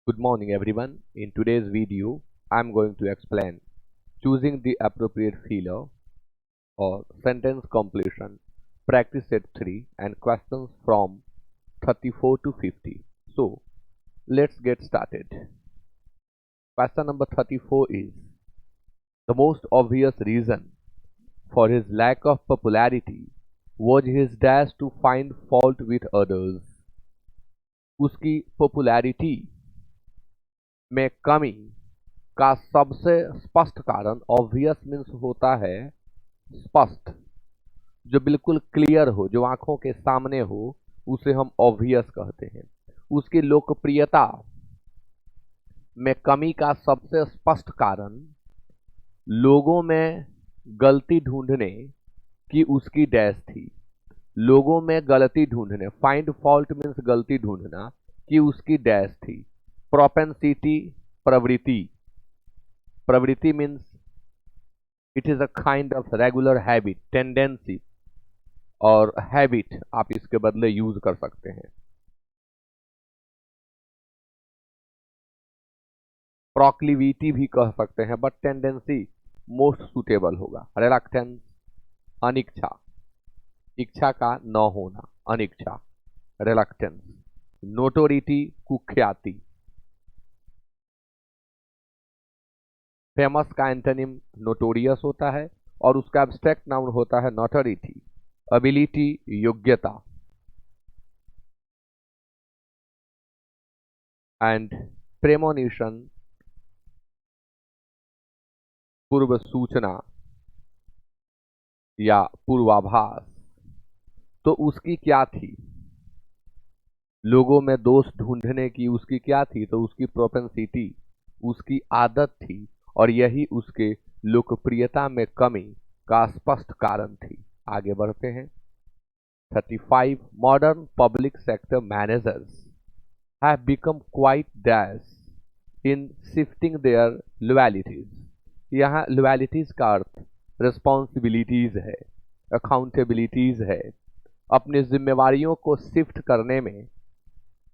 Good morning everyone. In today's video, I'm going to explain choosing the appropriate filler or sentence completion, practice set 3 and questions from 34 to 50. So, let's get started. Question number 34 is, the most obvious reason for his lack of popularity was his dash to find fault with others. उसकी popularity में कमी का सबसे स्पष्ट कारण obvious means होता है स्पष्ट, जो बिल्कुल क्लियर हो, जो आंखों के सामने हो, उसे हम ऑब्वियस कहते हैं। उसकी लोकप्रियता में कमी का सबसे स्पष्ट कारण लोगों में गलती ढूंढने की उसकी डैश थी। लोगों में गलती ढूंढने, फाइंड फॉल्ट मीन्स गलती ढूंढना, की उसकी डैश थी। प्रोपेंसिटी, प्रवृत्ति, प्रवृत्ति means it is a kind of regular habit, tendency, और हैबिट आप इसके बदले यूज कर सकते हैं। प्रोक्लिविटी भी कह सकते हैं, बट टेंडेंसी मोस्ट सुटेबल होगा। रिलक्टेंस, अनिच्छा, इच्छा का न होना, अनिच्छा, रिलक्टेंस। नोटोरिटी, कुख्याति। फेमस का एंटोनिम नोटोरियस होता है और उसका एब्स्ट्रैक्ट नाउन होता है नोटोरिटी। एबिलिटी, योग्यता। एंड प्रेमोनिशन, पूर्व सूचना या पूर्वाभास। तो उसकी क्या थी? लोगों में दोष ढूंढने की उसकी क्या थी? तो उसकी प्रोपेंसिटी, उसकी आदत थी, और यही उसके लोकप्रियता में कमी का स्पष्ट कारण थी। आगे बढ़ते हैं। 35. Modern public sector managers have become quite dash in shifting their loyalties. यहाँ loyalties का अर्थ responsibilities है, accountabilities है। अपनी जिम्मेवारियों को शिफ्ट करने में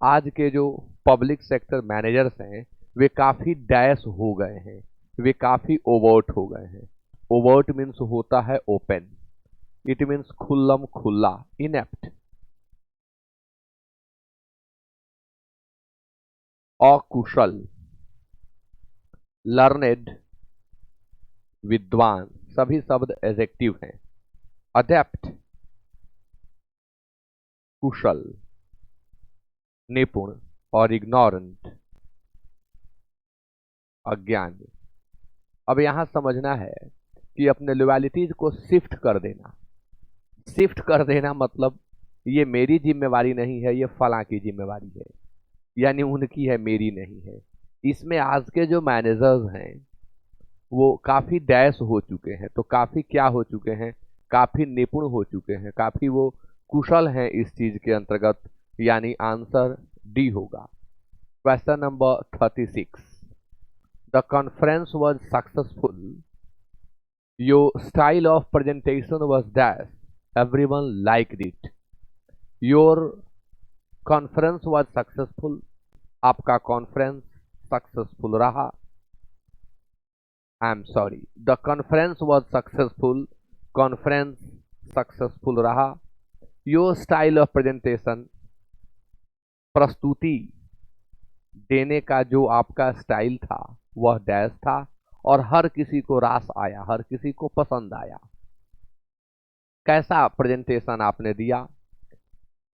आज के जो पब्लिक सेक्टर मैनेजर्स हैं वे काफ़ी डैश हो गए हैं, वे काफ़ी ओवर्ट हो गए हैं। ओवर्ट मीन्स होता है ओपन, इट मीन्स खुल्लम खुल्ला, इनेप्ट। अकुशल, लर्नेड, विद्वान, सभी शब्द एडजेक्टिव हैं। अडेप्ट, कुशल, निपुण, और इग्नोरेंट, अज्ञानी। अब यहां समझना है कि अपने लॉयल्टीज को शिफ्ट कर देना। शिफ्ट कर देना मतलब ये मेरी जिम्मेवारी नहीं है, ये फलां की जिम्मेवारी है, यानी उनकी है, मेरी नहीं है। इसमें आज के जो मैनेजर्स हैं वो काफी डैश हो चुके हैं। तो काफी क्या हो चुके हैं? काफी निपुण हो चुके हैं, काफी वो कुशल हैं इस चीज के अंतर्गत, यानी आंसर डी होगा। Question number 36. The conference was successful, your style of presentation was dash, everyone liked it. Your conference was successful, आपका कॉन्फ्रेंस सक्सेसफुल रहा। I am sorry, the conference was successful, conference successful रहा। Your style of presentation, प्रस्तुति देने का जो आपका style था वह डैश था, और हर किसी को रास आया, हर किसी को पसंद आया। कैसा प्रेजेंटेशन आपने दिया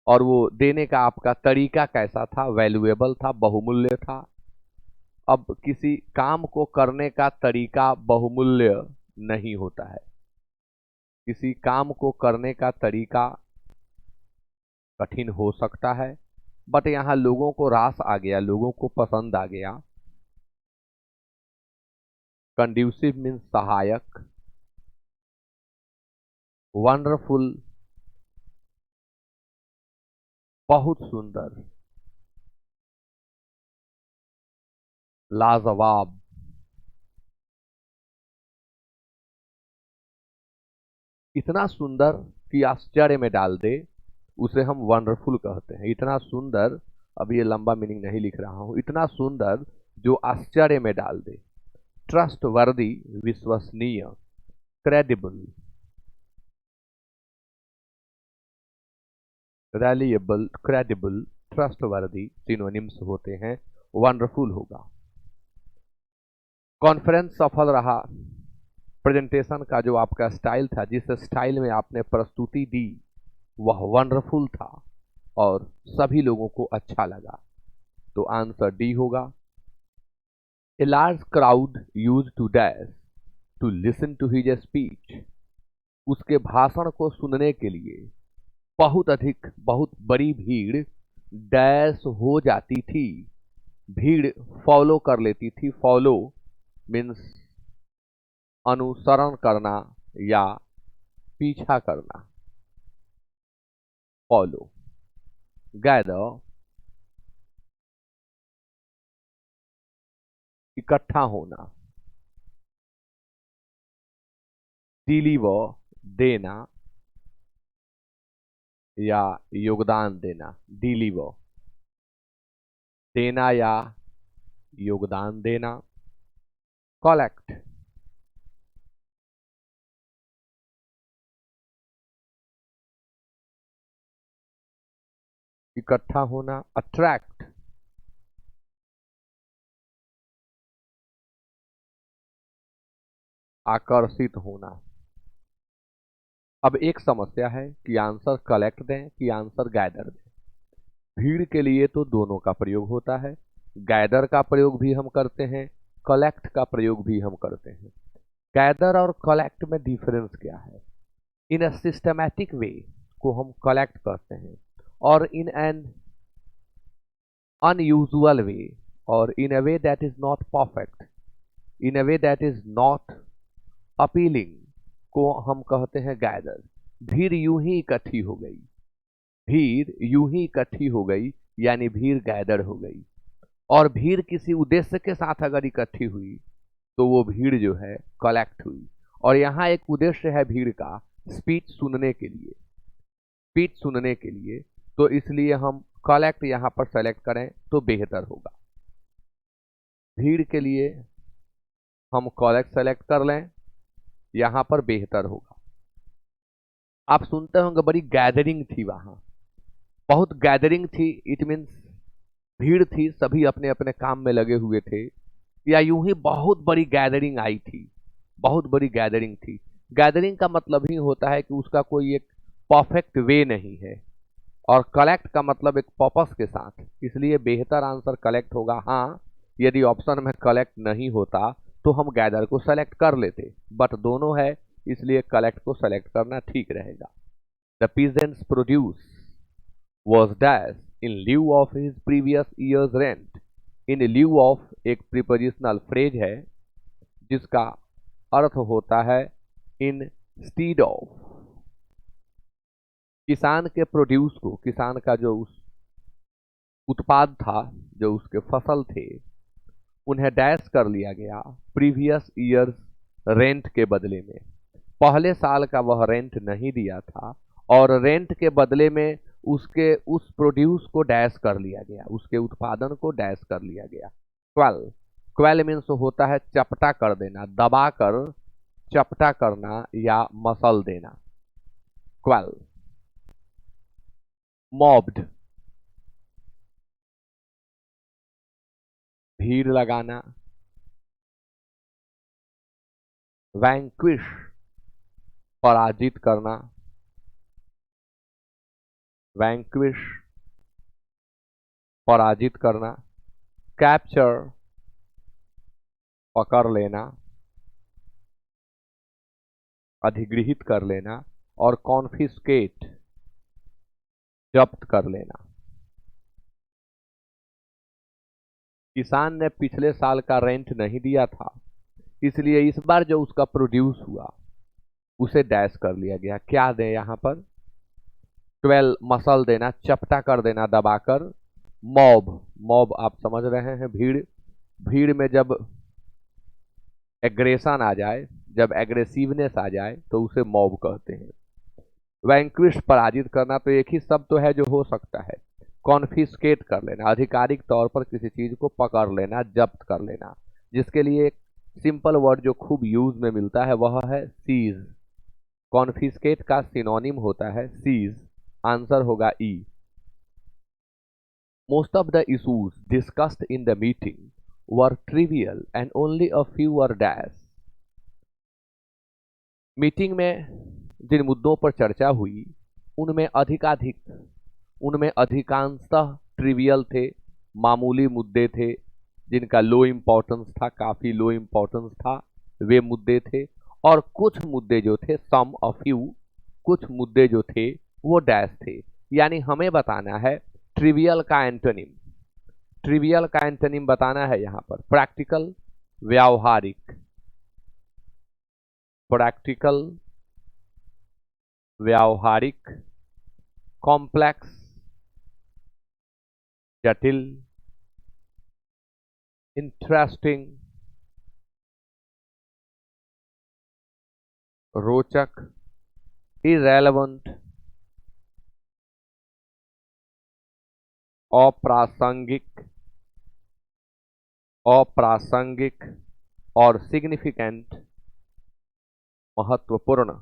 और वो देने का आपका तरीका कैसा था? वैल्यूएबल था, बहुमूल्य था। अब किसी काम को करने का तरीका बहुमूल्य नहीं होता है, किसी काम को करने का तरीका कठिन हो सकता है, बट यहाँ लोगों को रास आ गया, लोगों को पसंद आ गया। कंड्यूसिव मीन्स सहायक, वंडरफुल बहुत सुंदर, लाजवाब, इतना सुंदर कि आश्चर्य में डाल दे, उसे हम वंडरफुल कहते हैं। इतना सुंदर अब ये लंबा मीनिंग नहीं लिख रहा हूं, इतना सुंदर जो आश्चर्य में डाल दे। ट्रस्टवर्दी, विश्वसनीय, क्रेडिबल, रैलिएबल, क्रेडिबल, ट्रस्टवर्दी सिनोनिम्स होते हैं। वंडरफुल होगा। कॉन्फ्रेंस सफल रहा। प्रेजेंटेशन का जो आपका स्टाइल था, जिस स्टाइल में आपने प्रस्तुति दी, वह वंडरफुल था और सभी लोगों को अच्छा लगा। तो आंसर डी होगा। A large crowd use to dash to listen to his speech. उसके भाषण को सुनने के लिए बहुत बड़ी भीड़ डैश हो जाती थी। भीड़ फॉलो कर लेती थी। फॉलो मीन्स अनुसरण करना या पीछा करना। फॉलो। गैदर, इकट्ठा होना। डिलीवर, देना या योगदान देना। डिलीवर, देना या योगदान देना। कलेक्ट, इकट्ठा होना। अट्रैक्ट, आकर्षित होना। अब एक समस्या है कि आंसर कलेक्ट दें कि आंसर गैदर दें। भीड़ के लिए तो दोनों का प्रयोग होता है। गैदर का प्रयोग भी हम करते हैं, कलेक्ट का प्रयोग भी हम करते हैं। गैदर और कलेक्ट में डिफरेंस क्या है? इन अ सिस्टमैटिक वे को हम कलेक्ट करते हैं, और इन एन अनयूजुअल वे और in a way that is not perfect, in a way that is not appealing को हम कहते हैं गैदर। भीड़ यूं ही इकट्ठी हो गई। भीड़ यूं ही इकट्ठी हो गई यानी भीड़ गैदर हो गई। और भीड़ किसी उद्देश्य के साथ अगर इकट्ठी हुई तो वो भीड़ जो है कलेक्ट हुई। और यहाँ एक उद्देश्य है भीड़ का, स्पीच सुनने के लिए। स्पीच सुनने के लिए, तो इसलिए हम कलेक्ट यहाँ पर सेलेक्ट करें तो बेहतर होगा। भीड़ के लिए हम कलेक्ट सेलेक्ट कर लें, यहाँ पर बेहतर होगा। आप सुनते होंगे बड़ी गैदरिंग थी वहां, बहुत गैदरिंग थी। इट मीन्स भीड़ थी, सभी अपने अपने काम में लगे हुए थे, या यूं ही बहुत बड़ी गैदरिंग आई थी, बहुत बड़ी गैदरिंग थी। गैदरिंग का मतलब ही होता है कि उसका कोई एक परफेक्ट वे नहीं है, और कलेक्ट का मतलब एक पर्पस के साथ। इसलिए बेहतर आंसर कलेक्ट होगा। हाँ, यदि ऑप्शन में कलेक्ट नहीं होता तो हम गैदर को सेलेक्ट कर लेते, बट दोनों है इसलिए कलेक्ट को सेलेक्ट करना ठीक रहेगा। The peasants produce was dash in lieu of his previous year's rent। in lieu of एक प्रीपोजिशनल फ्रेज है जिसका अर्थ होता है instead of। किसान के प्रोड्यूस को, किसान का जो उस उत्पाद था, जो उसके फसल थे, उन्हें डैश कर लिया गया प्रीवियस ईयर्स रेंट के बदले में। पहले साल का वह रेंट नहीं दिया था और रेंट के बदले में उसके उस प्रोड्यूस को डैश कर लिया गया, उसके उत्पादन को डैश कर लिया गया। क्वेल, क्वेल मीन्स होता है चपटा कर देना, दबा कर चपटा करना या मसल देना। क्वेल। मॉब्ड, भीड़ लगाना। वैंक्विश, पराजित करना। वैंक्विश, पराजित करना। कैप्चर, पकड़ लेना, अधिगृहित कर लेना। और कॉन्फिस्केट, जब्त कर लेना। किसान ने पिछले साल का रेंट नहीं दिया था, इसलिए इस बार जो उसका प्रोड्यूस हुआ उसे डैश कर लिया गया। क्या दें यहाँ पर? 12 मसल देना, चपटा कर देना दबाकर। मॉब, मॉब आप समझ रहे हैं, भीड़। भीड़ में जब एग्रेशन आ जाए, जब एग्रेसिवनेस आ जाए तो उसे मॉब कहते हैं। वैंक्विश, पराजित करना, तो एक ही शब्द तो है जो हो सकता है। कॉन्फिस्केट कर लेना, आधिकारिक तौर पर किसी चीज को पकड़ लेना, जब्त कर लेना, जिसके लिए एक सिंपल वर्ड जो खूब यूज में मिलता है वह है सीज। कॉन्फिस्केट का सिनोनिम होता है सीज। आंसर होगा E. Most of the issues discussed in the meeting were trivial and only a few were dash. Meeting में जिन मुद्दों पर चर्चा हुई उनमें अधिकांशतः ट्रिवियल थे, मामूली मुद्दे थे, जिनका लो इम्पोर्टेंस था, काफी लो इम्पोर्टेंस था, वे मुद्दे थे। और कुछ मुद्दे जो थे, सम अ फ्यू, कुछ मुद्दे जो थे वो डैश थे। यानी हमें बताना है ट्रिवियल का एंटोनिम। ट्रिवियल का एंटोनिम बताना है यहां पर प्रैक्टिकल, व्यावहारिक। प्रैक्टिकल, व्यावहारिक, कॉम्प्लेक्स, जटिल, इंटरेस्टिंग, रोचक, इरेलेवेंट, अप्रासंगिक, अप्रासंगिक और सिग्निफिकेंट, महत्वपूर्ण।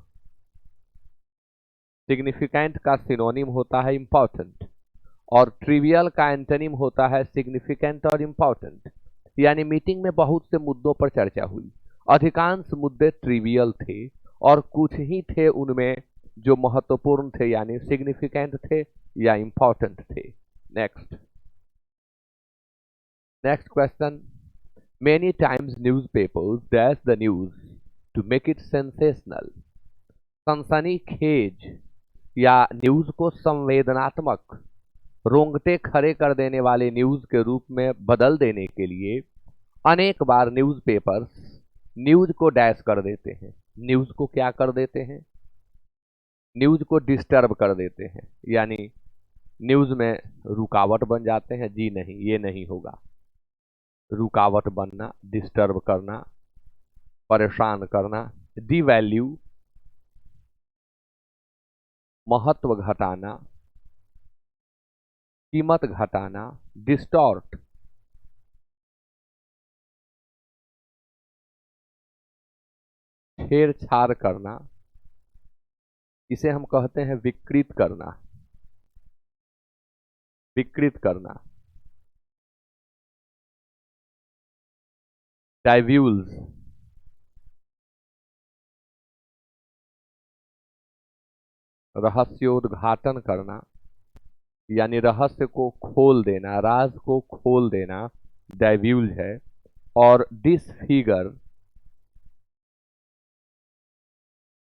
सिग्निफिकेंट का सिनोनिम होता है इंपॉर्टेंट और ट्रिवियल का एंटोनिम होता है सिग्निफिकेंट और इंपॉर्टेंट। यानी मीटिंग में बहुत से मुद्दों पर चर्चा हुई, अधिकांश मुद्दे ट्रिवियल थे और कुछ ही थे उनमें जो महत्वपूर्ण थे, यानी सिग्निफिकेंट थे या इंपॉर्टेंट थे। Next question. Many times newspapers dash the news to make it sensational. सनसनीखेज या न्यूज को संवेदनात्मक, रोंगटे खड़े कर देने वाले न्यूज के रूप में बदल देने के लिए अनेक बार न्यूज़पेपर्स न्यूज को डैश कर देते हैं। न्यूज को क्या कर देते हैं? न्यूज को डिस्टर्ब कर देते हैं, यानी न्यूज में रुकावट बन जाते हैं। जी नहीं, ये नहीं होगा। रुकावट बनना, डिस्टर्ब करना, परेशान करना। डिवैल्यू, महत्व घटाना, कीमत घटाना। डिस्टॉर्ट, छेड़छाड़ करना, इसे हम कहते हैं विकृत करना। विकृत करना। डाइव्यूल्स, रहस्योद्घाटन करना, यानी रहस्य को खोल देना, राज को खोल देना, डाइव्यूल्ज है। और डिसफिगर,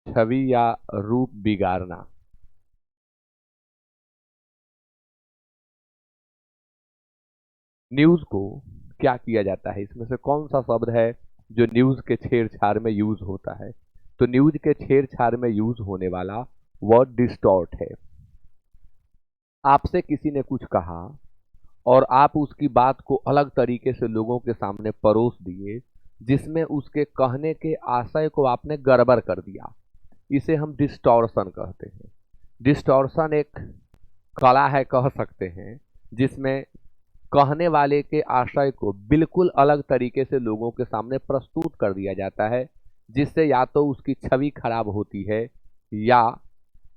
छवि या रूप बिगाड़ना। न्यूज को क्या किया जाता है? इसमें से कौन सा शब्द है जो न्यूज के छेड़छाड़ में यूज होता है? तो न्यूज के छेड़छाड़ में यूज होने वाला वर्ड डिस्टॉर्ट है। आपसे किसी ने कुछ कहा और आप उसकी बात को अलग तरीके से लोगों के सामने परोस दिए, जिसमें उसके कहने के आशय को आपने गड़बड़ कर दिया। इसे हम डिस्टॉर्शन कहते हैं। डिस्टॉर्शन एक कला है, कह सकते हैं, जिसमें कहने वाले के आशय को बिल्कुल अलग तरीके से लोगों के सामने प्रस्तुत कर दिया जाता है, जिससे या तो उसकी छवि खराब होती है या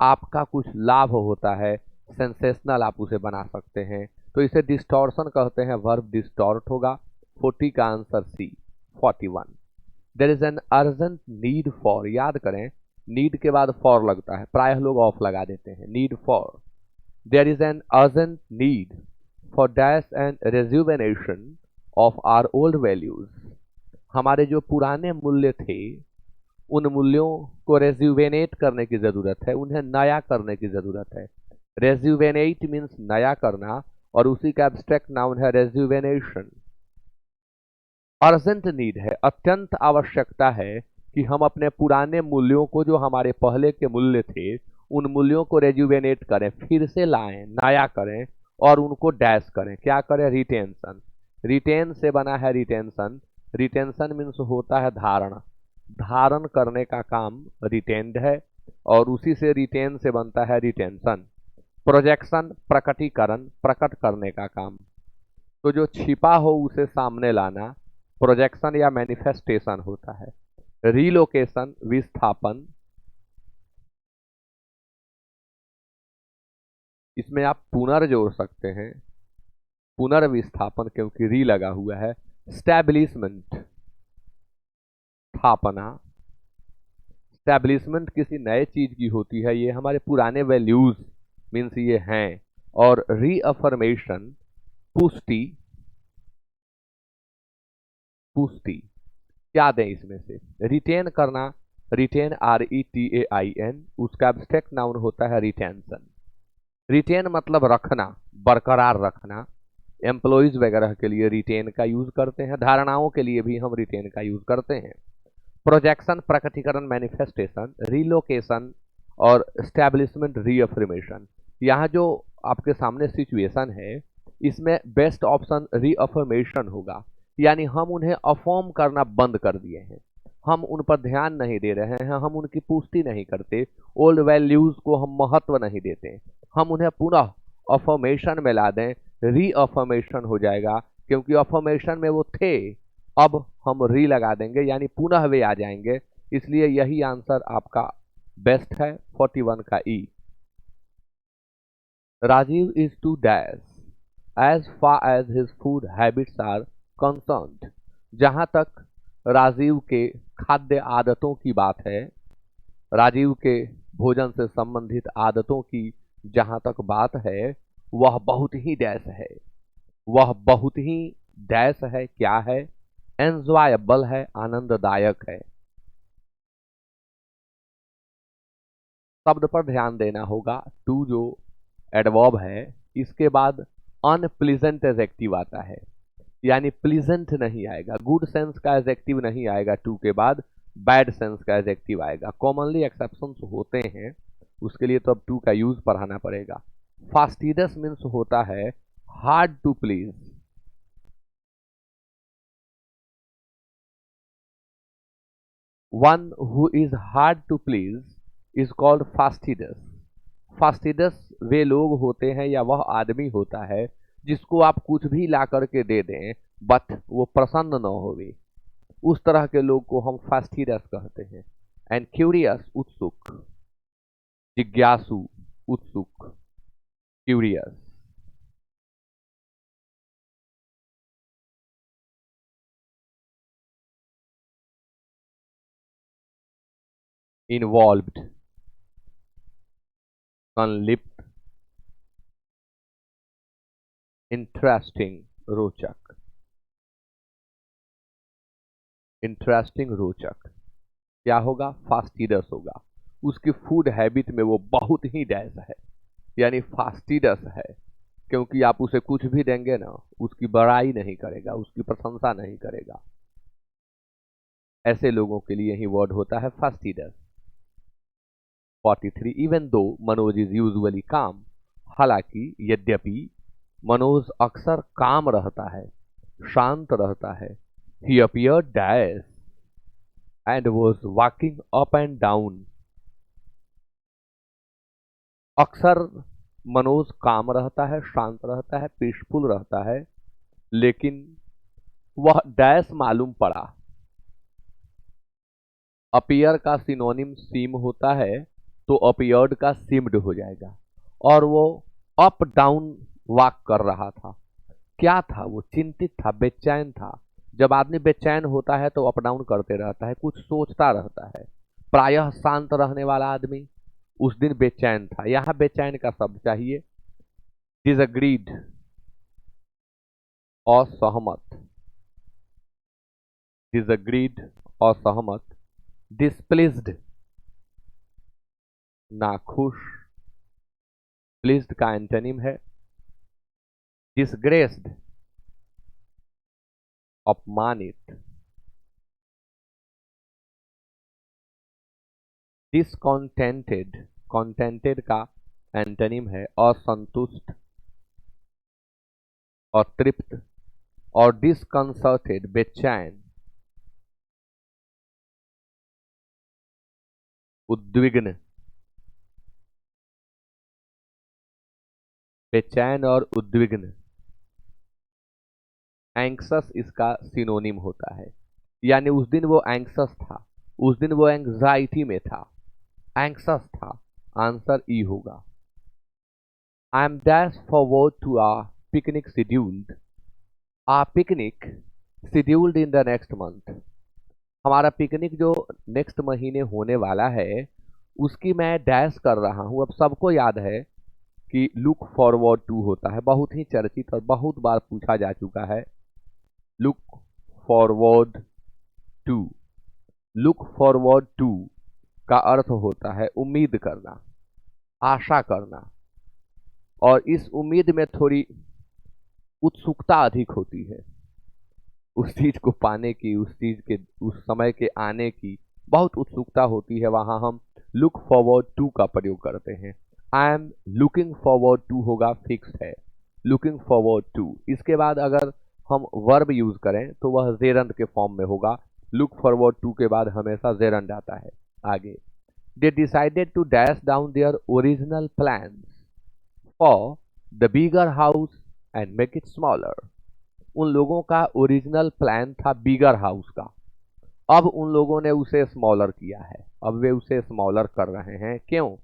आपका कुछ लाभ होता है, सेंसेशनल आप उसे बना सकते हैं। तो इसे डिस्टॉर्शन कहते हैं। वर्ब डिस्टॉर्ट होगा। 40 का answer C, 41। There is an urgent need for, याद करें नीड के बाद फॉर लगता है, प्रायः लोग ऑफ लगा देते हैं। Need for, there is an urgent need for dash and rejuvenation of our old values. हमारे जो पुराने मूल्य थे उन मूल्यों को रेजुवेनेट करने की जरूरत है, उन्हें नया करने की जरूरत है। रेजुवेनेट मीन्स नया करना और उसी का एब्स्ट्रैक्ट नाउन है रेजुवेनेशन। अर्जेंट नीड है, अत्यंत आवश्यकता है कि हम अपने पुराने मूल्यों को, जो हमारे पहले के मूल्य थे, उन मूल्यों को रेजुवेनेट करें, फिर से लाएं, नया करें और उनको डैश करें। क्या करें? रिटेंशन। रिटेन से बना है रिटेंशन। रिटेंशन मीन्स होता है धारण। धारण करने का काम रिटेन्ड है और उसी से रिटेन से बनता है रिटेंशन। प्रोजेक्शन प्रकटीकरण, प्रकट करने का काम। तो जो छिपा हो उसे सामने लाना प्रोजेक्शन या मैनिफेस्टेशन होता है। रीलोकेशन विस्थापन, इसमें आप पुनर्जोड़ सकते हैं, पुनर्विस्थापन क्योंकि री लगा हुआ है। स्टैब्लिशमेंट स्थापना, स्टैब्लिशमेंट किसी नए चीज की होती है, ये हमारे पुराने वैल्यूज मीन्स ये हैं। और रीअफर्मेशन पुष्टि, पुष्टि क्या दें इसमें से। रिटेन करना, रिटेन RETAIN, उसका एब्स्ट्रैक्ट नाउन होता है रिटेंशन। रिटेन मतलब रखना, बरकरार रखना। एम्प्लॉयज वगैरह के लिए रिटेन का यूज करते हैं, धारणाओं के लिए भी हम रिटेन का यूज करते हैं। प्रोजेक्शन प्रकटीकरण मैनिफेस्टेशन, रीलोकेशन और स्टैब्लिशमेंट रीअफर्मेशन। यहाँ जो आपके सामने सिचुएशन है इसमें बेस्ट ऑप्शन रीअफर्मेशन होगा, यानी हम उन्हें अफर्म करना बंद कर दिए हैं, हम उन पर ध्यान नहीं दे रहे हैं, हम उनकी पुष्टि नहीं करते, ओल्ड वैल्यूज को हम महत्व नहीं देते, हम उन्हें पुनः अफर्मेशन में ला दें, रीअफर्मेशन हो जाएगा। क्योंकि अफर्मेशन में वो थे, अब हम री लगा देंगे यानी पुनः वे आ जाएंगे। इसलिए यही आंसर आपका बेस्ट है 41 का E. Rajiv is too dash as far as his food habits are concerned. जहां तक राजीव के खाद्य आदतों की बात है, राजीव के भोजन से संबंधित आदतों की जहां तक बात है, वह बहुत ही डैश है, वह बहुत ही डैश है, क्या है, एंजॉयबल है, आनंददायक है। शब्द पर ध्यान देना होगा। टू जो एडवर्ब है इसके बाद अनप्लीजेंट एडजेक्टिव आता है, यानी प्लीजेंट नहीं आएगा, गुड सेंस का एडजेक्टिव नहीं आएगा टू के बाद, बैड सेंस का एडजेक्टिव आएगा। कॉमनली एक्सेप्शंस होते हैं, उसके लिए तो अब टू का यूज पढ़ाना पड़ेगा। फास्टिडस मीन्स होता है hard to please, one who is hard to please is called fastidious. Fastidious वे लोग होते हैं या वह आदमी होता है जिसको आप कुछ भी ला करके दे दें बट वो प्रसन्न न होवे, उस तरह के लोग को हम फास्टिडस कहते हैं। एंड क्यूरियस उत्सुक, जिज्ञासु, उत्सुक, क्यूरियस। इन्वॉल्व्ड, संलिप्त, इंटरेस्टिंग, रोचक, इंटरेस्टिंग रोचक क्या होगा, फास्टिडस होगा। उसकी फूड हैबिट में वो बहुत ही डैश है, यानी फास्टिडस है, क्योंकि आप उसे कुछ भी देंगे ना उसकी बड़ाई नहीं करेगा, उसकी प्रशंसा नहीं करेगा। ऐसे लोगों के लिए ही वर्ड होता है फास्टिडस। 43 even though Manoj is usually काम, हालांकि यद्यपि मनोज अक्सर काम रहता है, शांत रहता है। ही appeared dash and was walking up and down। अक्सर मनोज काम रहता है, शांत रहता है, पीसफुल रहता है, लेकिन वह डैश मालूम पड़ा। अपीयर का सिनोनिम सीम होता है, तो अपीयर्ड का सीम्ड हो जाएगा। और वो अप डाउन वॉक कर रहा था। क्या था वो, चिंतित था, बेचैन था। जब आदमी बेचैन होता है तो अप डाउन करते रहता है, कुछ सोचता रहता है। प्रायः शांत रहने वाला आदमी उस दिन बेचैन था। यहां बेचैन का शब्द चाहिए। डिसएग्रीड, असहमत, डिसएग्रीड, असहमत। डिस्प्लेस्ड, नाखुश, प्लीज्ड का एंटोनिम है डिसग्रेस्ड, अपमानित। डिसकॉन्टेंटेड, कॉन्टेंटेड का एंटोनिम है असंतुष्ट, अतृप्त। और डिसकंसर्टेड, बेचैन, उद्विग्न। बेचैन और उद्विग्न, एंक्सस इसका सिनोनिम होता है। यानी उस दिन वो एंक्सस था, उस दिन वो एंग्जाइटी में था, एंक्सस था। आंसर ई होगा। I am dash forward to a picnic scheduled, a picnic scheduled in the next month. हमारा पिकनिक जो नेक्स्ट महीने होने वाला है उसकी मैं डैश कर रहा हूं। अब सबको याद है कि लुक फॉरवर्ड टू होता है, बहुत ही चर्चित और बहुत बार पूछा जा चुका है। Look forward to, look forward to का अर्थ होता है उम्मीद करना, आशा करना, और इस उम्मीद में थोड़ी उत्सुकता अधिक होती है। उस चीज को पाने की, उस चीज के उस समय के आने की बहुत उत्सुकता होती है, वहां हम लुक फॉरवर्ड टू का प्रयोग करते हैं। I am looking forward to होगा, फिक्स है, लुकिंग फॉरवर्ड टू। इसके बाद अगर हम वर्ब यूज करें तो वह जेरंड के फॉर्म में होगा। लुक फॉरवर्ड टू के बाद हमेशा जेरंड आता है। आगे, they decided to dash down their original plans for the bigger house and make it smaller. उन लोगों का ओरिजिनल प्लान था बिगर हाउस का, अब उन लोगों ने उसे स्मॉलर किया है, अब वे उसे स्मॉलर कर रहे हैं। क्यों?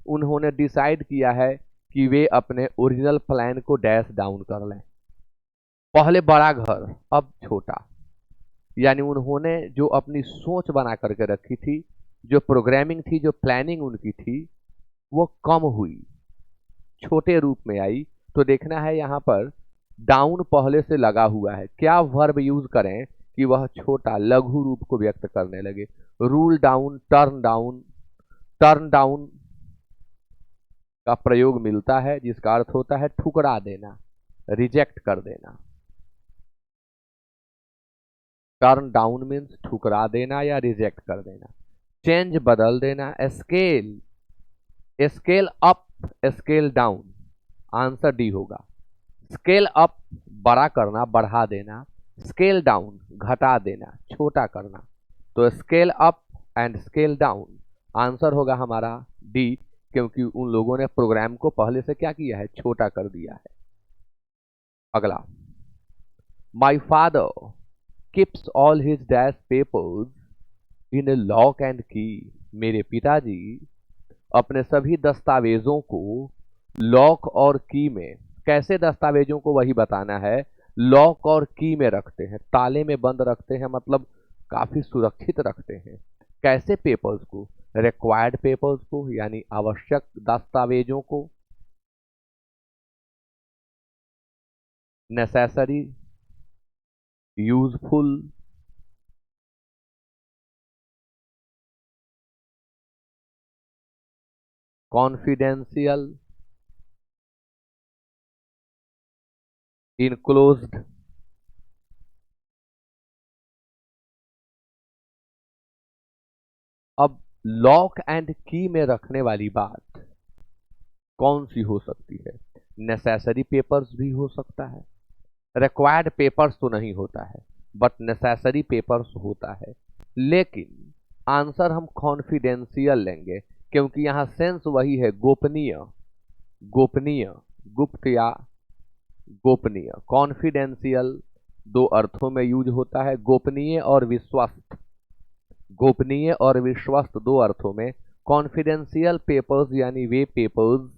उन्होंने डिसाइड किया है कि वे अपने ओरिजिनल प्लान को डैश डाउन कर लें। पहले बड़ा घर, अब छोटा। यानी उन्होंने जो अपनी सोच बना करके रखी थी, जो प्रोग्रामिंग थी, जो प्लानिंग उनकी थी, वो कम हुई, छोटे रूप में आई। तो देखना है यहाँ पर डाउन पहले से लगा हुआ है, क्या वर्ब यूज करें कि वह छोटा लघु रूप को व्यक्त करने लगे। Rule down, turn down, turn down का प्रयोग मिलता है जिसका अर्थ होता है ठुकरा देना, रिजेक्ट कर देना। टर्न डाउन मीन्स ठुकरा देना या रिजेक्ट कर देना। चेंज बदल देना। Scale, scale up, scale down, answer D होगा। स्केल अप बड़ा करना, बढ़ा देना। स्केल डाउन घटा देना, छोटा करना। तो scale up and scale down, answer होगा हमारा डी, क्योंकि उन लोगों ने प्रोग्राम को पहले से क्या किया है, छोटा कर दिया है। अगला, my father keeps all his dash papers in A lock and की। मेरे पिताजी अपने सभी दस्तावेजों को लॉक और की में, कैसे दस्तावेजों को वही बताना है, लॉक और की में रखते हैं, ताले में बंद रखते हैं, मतलब काफी सुरक्षित रखते हैं। कैसे पेपर्स को? रिक्वायर्ड पेपर्स को, यानी आवश्यक दस्तावेजों को। Necessary, useful, confidential, enclosed. अब लॉक एंड की में रखने वाली बात कौन सी हो सकती है? नेसेसरी पेपर्स भी हो सकता है, रिक्वायर्ड पेपर्स तो नहीं होता है, बट नेसेसरी पेपर्स होता है। लेकिन आंसर हम कॉन्फिडेंशियल लेंगे, क्योंकि यहां सेंस वही है, गोपनीय, गोपनीय, गुप्त या गोपनीय। कॉन्फिडेंशियल दो अर्थों में यूज होता है, गोपनीय और विश्वस्त। गोपनीय और विश्वस्त दो अर्थों में। कॉन्फिडेंशियल पेपर्स यानी वे पेपर्स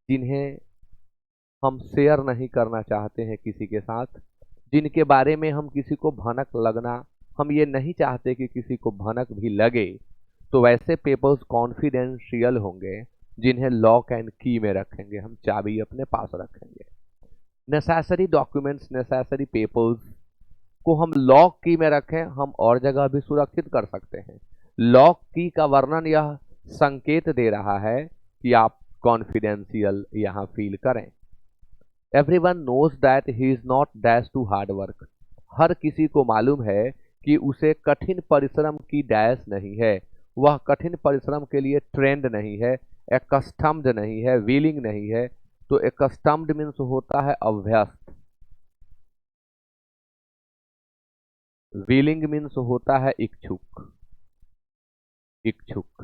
जिन्हें हम शेयर नहीं करना चाहते हैं किसी के साथ, जिनके बारे में हम किसी को भनक लगना, हम ये नहीं चाहते कि किसी को भनक भी लगे, तो वैसे पेपर्स कॉन्फिडेंशियल होंगे जिन्हें लॉक एंड की में रखेंगे, हम चाबी अपने पास रखेंगे। नेसेसरी डॉक्यूमेंट्स, नेसेसरी पेपर्स को हम लॉक की में रखें, हम और जगह भी सुरक्षित कर सकते हैं। लॉक की का वर्णन यह संकेत दे रहा है कि आप कॉन्फिडेंशियल यहां फील करें। Everyone knows that he is not dash to hard work. हर किसी को मालूम है कि उसे कठिन परिश्रम की डैश नहीं है, वह कठिन परिश्रम के लिए ट्रेंड नहीं है, एकस्टम्ड नहीं है, विलिंग नहीं है। तो एकस्टम्ड मीन्स होता है अभ्यस्त, विलिंग मीन्स होता है इच्छुक, इच्छुक।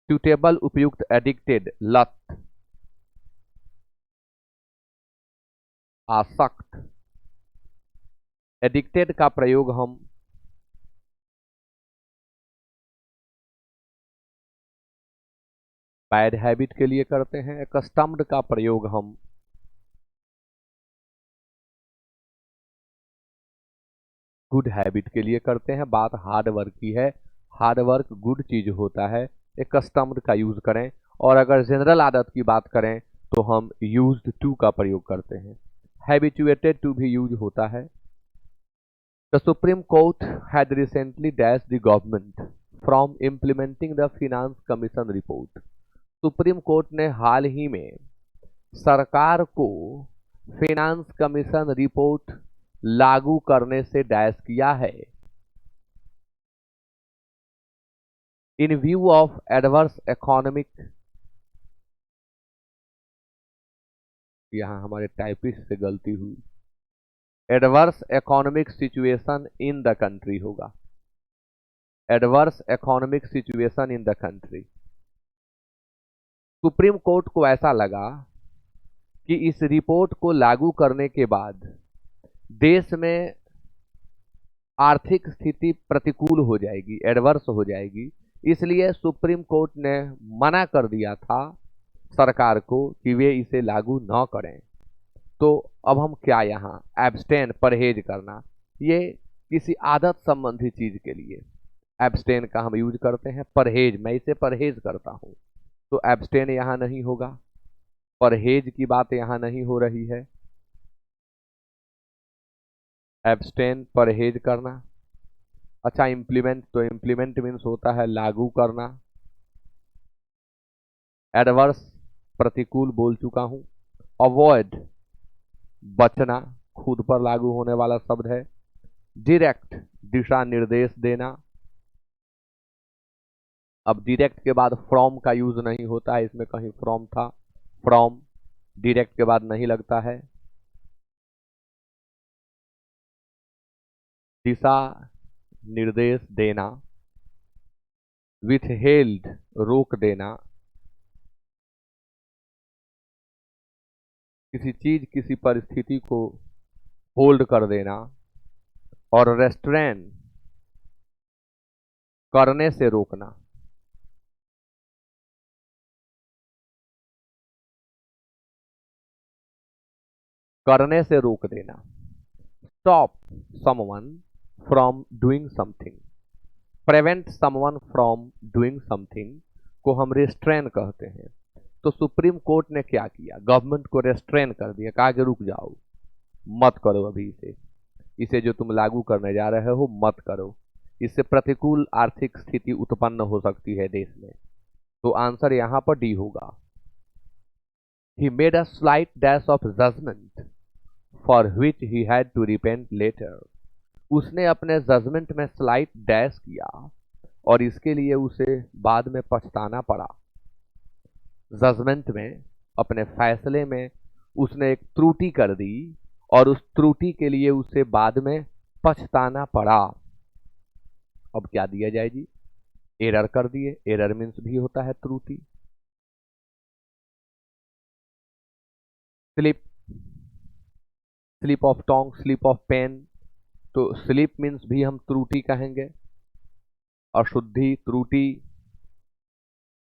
सुटेबल उपयुक्त, एडिक्टेड लत, आसक्त। एडिक्टेड का प्रयोग हम बैड हैबिट के लिए करते हैं। एकस्टम्ड का प्रयोग हम गुड हैबिट के लिए करते हैं। बात हार्ड वर्क की है, हार्ड वर्क गुड चीज होता है, एकस्टम्ड का यूज करें। और अगर जनरल आदत की बात करें तो हम यूज्ड टू का प्रयोग करते हैं। हैबिचुएटेड टू भी यूज होता है। The supreme court had recently dash the government from implementing the finance commission report. Supreme court ने हाल ही में सरकार को फिनांस कमीशन रिपोर्ट लागू करने से डैश किया है। In view of adverse economic, यहां हमारे टाइपिस्ट से गलती हुई, adverse economic situation in the country होगा। Adverse economic situation in the country. Supreme Court को ऐसा लगा कि इस रिपोर्ट को लागू करने के बाद देश में आर्थिक स्थिति प्रतिकूल हो जाएगी, एडवर्स हो जाएगी। इसलिए सुप्रीम कोर्ट ने मना कर दिया था सरकार को कि वे इसे लागू न करें। तो अब हम क्या यहाँ एब्सटेन, परहेज करना, ये किसी आदत संबंधी चीज के लिए एब्सटेन का हम यूज करते हैं। परहेज, मैं इसे परहेज करता हूं, तो एब्सटेन यहां नहीं होगा, परहेज की बात यहां नहीं हो रही है। एब्सटेन परहेज करना। अच्छा, इम्प्लीमेंट, तो इम्प्लीमेंट मीन्स होता है लागू करना। एडवर्स प्रतिकूल बोल चुका हूं। अवॉइड बचना, खुद पर लागू होने वाला शब्द है। डायरेक्ट दिशा निर्देश देना। अब डायरेक्ट के बाद फ्रॉम का यूज नहीं होता है, इसमें कहीं फ्रॉम था, फ्रॉम डायरेक्ट के बाद नहीं लगता है। दिशा निर्देश देना। विथहेल्ड रोक देना। किसी चीज, किसी परिस्थिति को होल्ड कर देना। और रेस्ट्रेन करने से रोकना। करने से रोक देना। Stop someone from doing something. Prevent someone from doing something को हम रेस्ट्रेन कहते हैं। तो सुप्रीम कोर्ट ने क्या किया, गवर्नमेंट को रेस्ट्रेन कर दिया, कहा कि रुक जाओ, मत करो अभी इसे जो तुम लागू करने जा रहे हो मत करो, इससे प्रतिकूल आर्थिक स्थिति उत्पन्न हो सकती है देश में। तो आंसर यहां पर डी होगा। He made a slight dash of judgment for which he had to repent later. उसने अपने जजमेंट में स्लाइट डैश किया और इसके लिए उसे बाद में पछताना पड़ा। जजमेंट में, अपने फैसले में उसने एक त्रुटि कर दी और उस त्रुटि के लिए उसे बाद में पछताना पड़ा। अब क्या दिया जाए जी, एरर कर दिए। एरर मीन्स भी होता है त्रुटि। Slip, slip of tongue, slip of pen, तो स्लिप मीन्स भी हम त्रुटि कहेंगे। अशुद्धि, त्रुटि,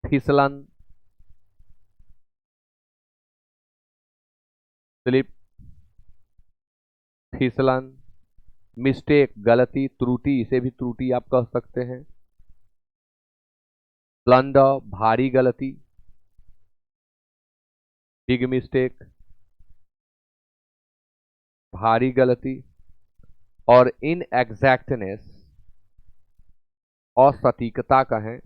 फिसलन, स्लिप, फिसलन, मिस्टेक, गलती, त्रुटि, इसे भी त्रुटि आप कह सकते हैं। ब्लंडर, भारी गलती, बिग मिस्टेक, भारी गलती। और इनएग्जैक्टनेस, असटीकता कहें,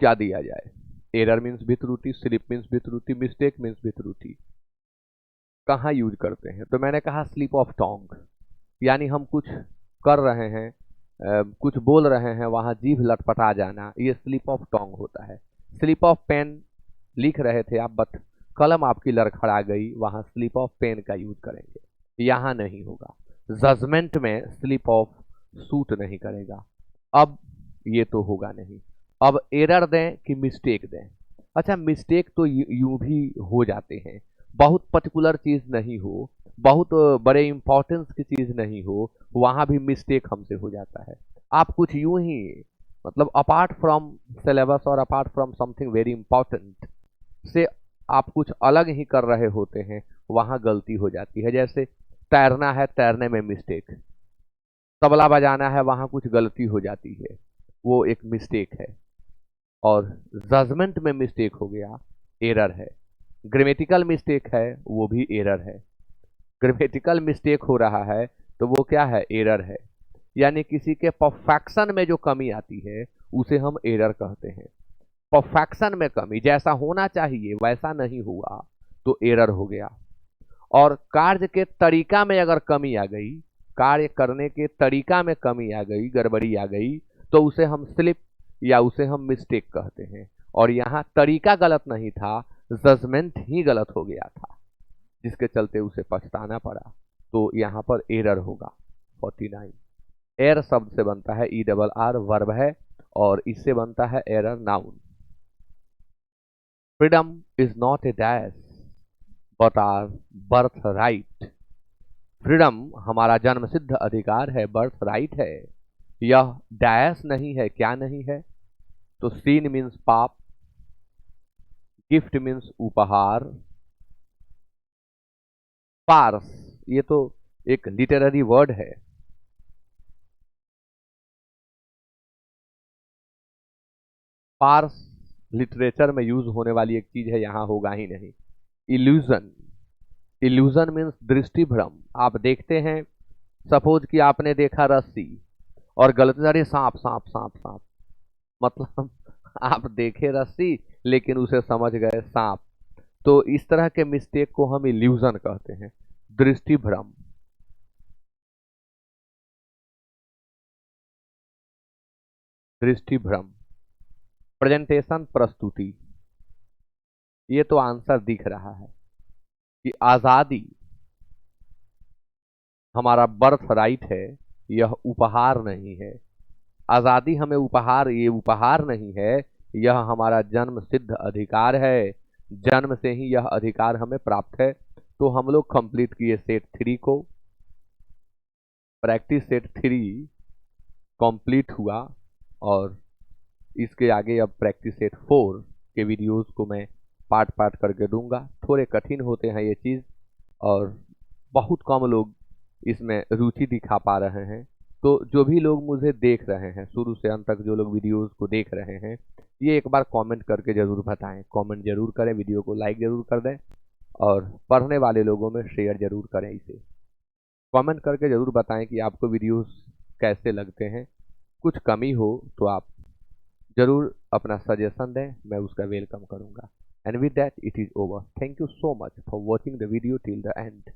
क्या दिया जाए, एरर मीन्स भी त्रुटि, स्लिप मीन्स भी त्रुटि, मिस्टेक मीन्स भी त्रुटि। कहाँ यूज करते हैं, तो मैंने कहा स्लिप ऑफ टोंग, यानी हम कुछ कर रहे हैं, कुछ बोल रहे हैं, वहां जीभ लटपटा जाना, ये स्लिप ऑफ टोंग होता है। स्लिप ऑफ पेन, लिख रहे थे आप बट कलम आपकी लड़खड़ा गई, वहां स्लिप ऑफ पेन का यूज करेंगे, यहां नहीं होगा। जजमेंट में स्लिप ऑफ सूट नहीं करेगा। अब ये तो होगा नहीं। अब एरर दें कि मिस्टेक दें, अच्छा, मिस्टेक तो यूं भी हो जाते हैं, बहुत पर्टिकुलर चीज नहीं हो, बहुत बड़े इंपॉर्टेंस की चीज नहीं हो, वहां भी मिस्टेक हमसे हो जाता है। आप कुछ यूं ही, मतलब अपार्ट फ्रॉम सिलेबस और apart from something very important से आप कुछ अलग ही कर रहे होते हैं, वहां गलती हो जाती है। जैसे तैरना है, तैरने में मिस्टेक, तबला बजाना है, वहां कुछ गलती हो जाती है, वो एक मिस्टेक है। और जजमेंट में मिस्टेक हो गया, एरर है। ग्रामेटिकल मिस्टेक है, वो भी एरर है। ग्रामेटिकल मिस्टेक हो रहा है तो वो क्या है, एरर है। यानी किसी के परफेक्शन में जो कमी आती है उसे हम एरर कहते हैं। परफेक्शन में कमी, जैसा होना चाहिए वैसा नहीं हुआ तो एरर हो गया। और कार्य के तरीका में अगर कमी आ गई, कार्य करने के तरीका में कमी आ गई, गड़बड़ी आ गई, तो उसे हम स्लिप या उसे हम मिस्टेक कहते हैं। और यहाँ तरीका गलत नहीं था, जजमेंट ही गलत हो गया था, जिसके चलते उसे पछताना पड़ा। तो यहाँ पर एरर होगा 49। एर शब्द से बनता है ई डबल आर, वर्ब है, और इससे बनता है error, noun. Freedom is not a dash but our birth right. Freedom हमारा जन्म सिद्ध अधिकार है, बर्थ राइट है। यह डैश नहीं है, क्या नहीं है? तो सीन मीन्स पाप, गिफ्ट मीन्स उपहार, पार्स ये तो एक लिटरेरी वर्ड है। पार्स लिटरेचर में यूज होने वाली एक चीज है, यहां होगा ही नहीं। इल्यूजन, इल्यूजन मीन्स दृष्टि भ्रम। आप देखते हैं, सपोज कि आपने देखा रस्सी और गलती से अरे सांप सांप सांप सांप, मतलब आप देखे रस्सी लेकिन उसे समझ गए सांप। तो इस तरह के मिस्टेक को हम इल्यूजन कहते हैं, दृष्टि भ्रम। दृष्टि भ्रम। प्रेजेंटेशन, प्रस्तुति, ये तो आंसर दिख रहा है कि आजादी हमारा बर्थ राइट है, यह उपहार नहीं है। आजादी हमें उपहार, ये उपहार नहीं है, यह हमारा जन्म सिद्ध अधिकार है। जन्म से ही यह अधिकार हमें प्राप्त है। तो हम लोग कंप्लीट किए सेट 3 को, प्रैक्टिस सेट 3 कंप्लीट हुआ। और इसके आगे अब प्रैक्टिस सेट 4 के वीडियोस को मैं पार्ट पार्ट करके दूंगा। थोड़े कठिन होते हैं ये चीज़, और बहुत कम लोग इसमें रुचि दिखा पा रहे हैं। तो जो भी लोग मुझे देख रहे हैं, शुरू से अंत तक जो लोग वीडियोस को देख रहे हैं, ये एक बार कमेंट करके ज़रूर बताएं, कमेंट जरूर करें, वीडियो को लाइक ज़रूर कर दें, और पढ़ने वाले लोगों में शेयर जरूर करें इसे। कमेंट करके ज़रूर बताएं कि आपको वीडियोस कैसे लगते हैं। कुछ कमी हो तो आप जरूर अपना सजेशन दें, मैं उसका वेलकम करूंगा। And with that it is over. Thank you so much for watching the video till the end.